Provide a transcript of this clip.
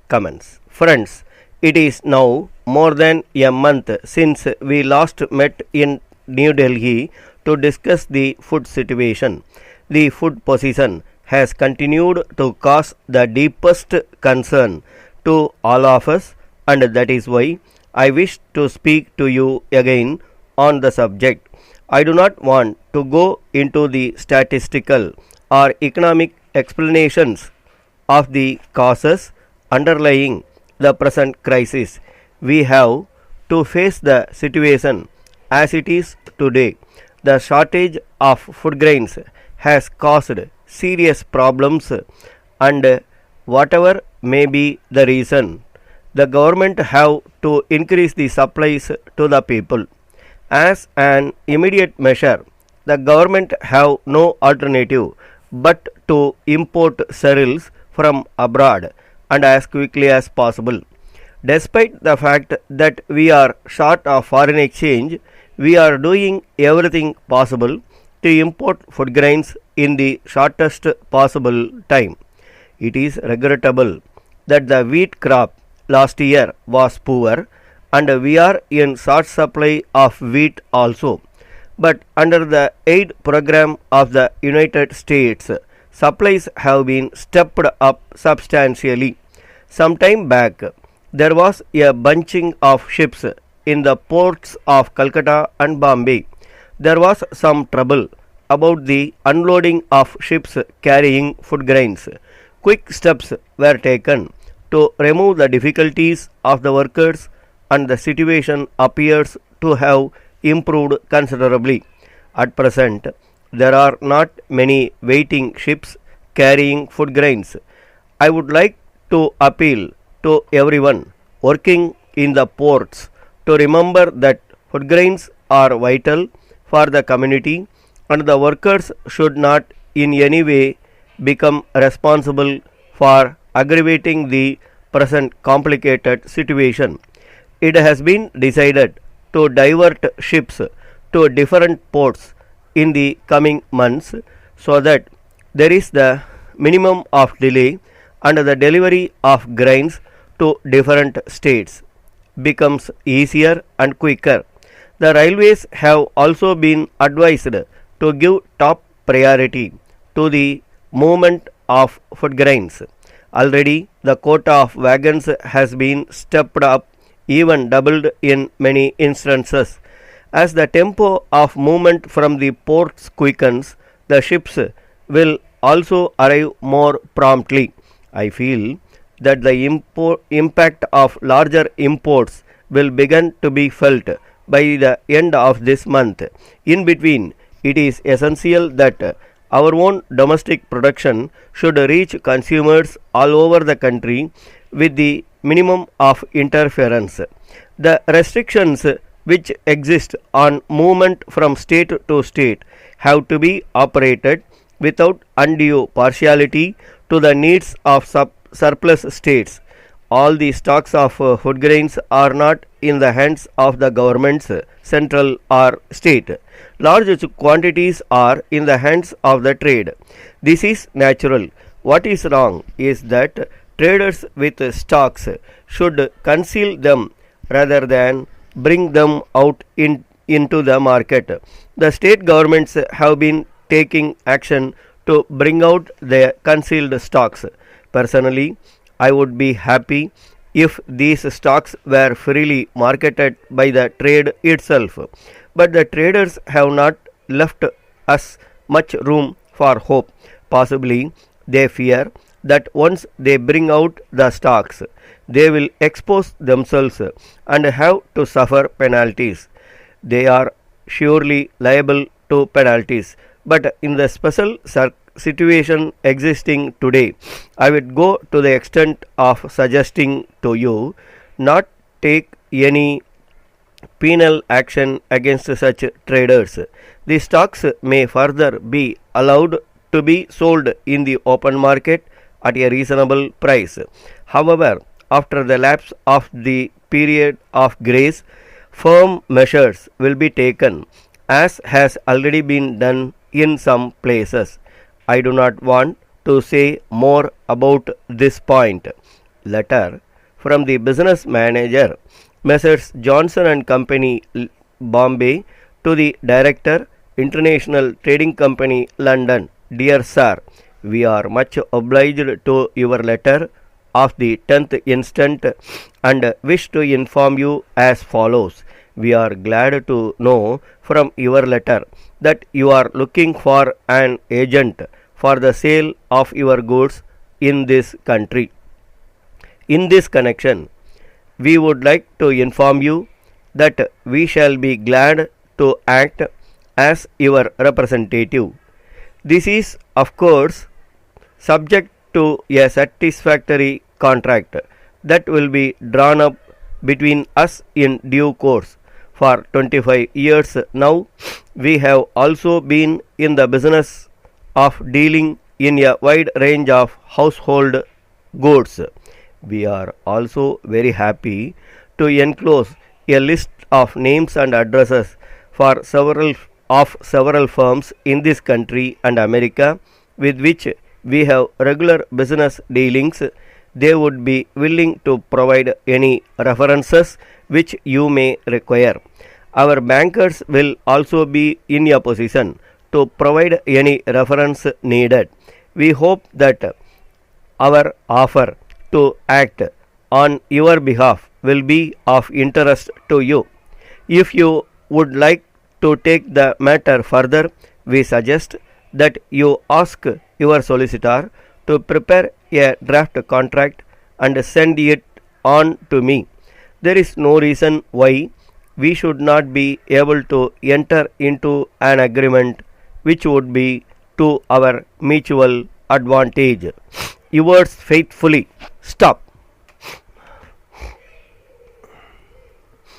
comments. Friends, it is now more than a month since we last met in New Delhi to discuss the food situation. The food position has continued to cause the deepest concern to all of us, and that is why I wish to speak to you again on the subject. I do not want to go into the statistical or economic explanations of the causes underlying the present crisis. We have to face the situation as it is today. The shortage of food grains has caused serious problems, and whatever may be the reason, the government have to increase the supplies to the people. As an immediate measure, the government have no alternative but to import cereals from abroad and as quickly as possible. Despite the fact that we are short of foreign exchange, we are doing everything possible to import food grains in the shortest possible time. It is regrettable that the wheat crop last year was poor, and we are in short supply of wheat also. But under the aid program of the United States, supplies have been stepped up substantially. Some time back, there was a bunching of ships in the ports of Calcutta and Bombay. There was some trouble about the unloading of ships carrying food grains. Quick steps were taken to remove the difficulties of the workers, and the situation appears to have improved considerably. At present, there are not many waiting ships carrying food grains. I would like to appeal to everyone working in the ports to remember that food grains are vital for the community, and the workers should not in any way become responsible for aggravating the present complicated situation. It has been decided to divert ships to different ports in the coming months so that there is the minimum of delay, and the delivery of grains to different states becomes easier and quicker. The railways have also been advised to give top priority to the movement of food grains. Already the quota of wagons has been stepped up, even doubled in many instances. As the tempo of movement from the ports quickens, the ships will also arrive more promptly. I feel that the impact of larger imports will begin to be felt by the end of this month. In between, it is essential that our own domestic production should reach consumers all over the country with the minimum of interference. The restrictions which exist on movement from state to state have to be operated without undue partiality to the needs of surplus states. All the stocks of food grains are not in the hands of the governments, central or state. Large quantities are in the hands of the trade. This is natural. What is wrong is that traders with stocks should conceal them rather than bring them out into the market. The state governments have been taking action to bring out their concealed stocks. Personally, I would be happy if these stocks were freely marketed by the trade itself. But the traders have not left us much room for hope. Possibly they fear that once they bring out the stocks, they will expose themselves and have to suffer penalties. They are surely liable to penalties, but in the special situation existing today, I would go to the extent of suggesting to you not take any penal action against such traders. The stocks may further be allowed to be sold in the open market at a reasonable price. However, after the lapse of the period of grace, firm measures will be taken, as has already been done in some places. I do not want to say more about this point. letter from the business manager, Messrs. Johnson and Company, Bombay, to the Director, International Trading Company, London. Dear Sir, we are much obliged to your letter of the 10th instant and wish to inform you as follows. We are glad to know from your letter that you are looking for an agent for the sale of your goods in this country. In this connection, we would like to inform you that we shall be glad to act as your representative. This is, of course, subject to a satisfactory contract that will be drawn up between us in due course. For 25 years now, we have also been in the business of dealing in a wide range of household goods. We are also very happy to enclose a list of names and addresses for several firms in this country and America with which we have regular business dealings. They would be willing to provide any references which you may require. Our bankers will also be in a position to provide any reference needed. We hope that our offer to act on your behalf will be of interest to you. If you would like to take the matter further, we suggest that you ask your solicitor to prepare a draft contract and send it on to me. There is no reason why we should not be able to enter into an agreement which would be to our mutual advantage. Yours faithfully. Stop.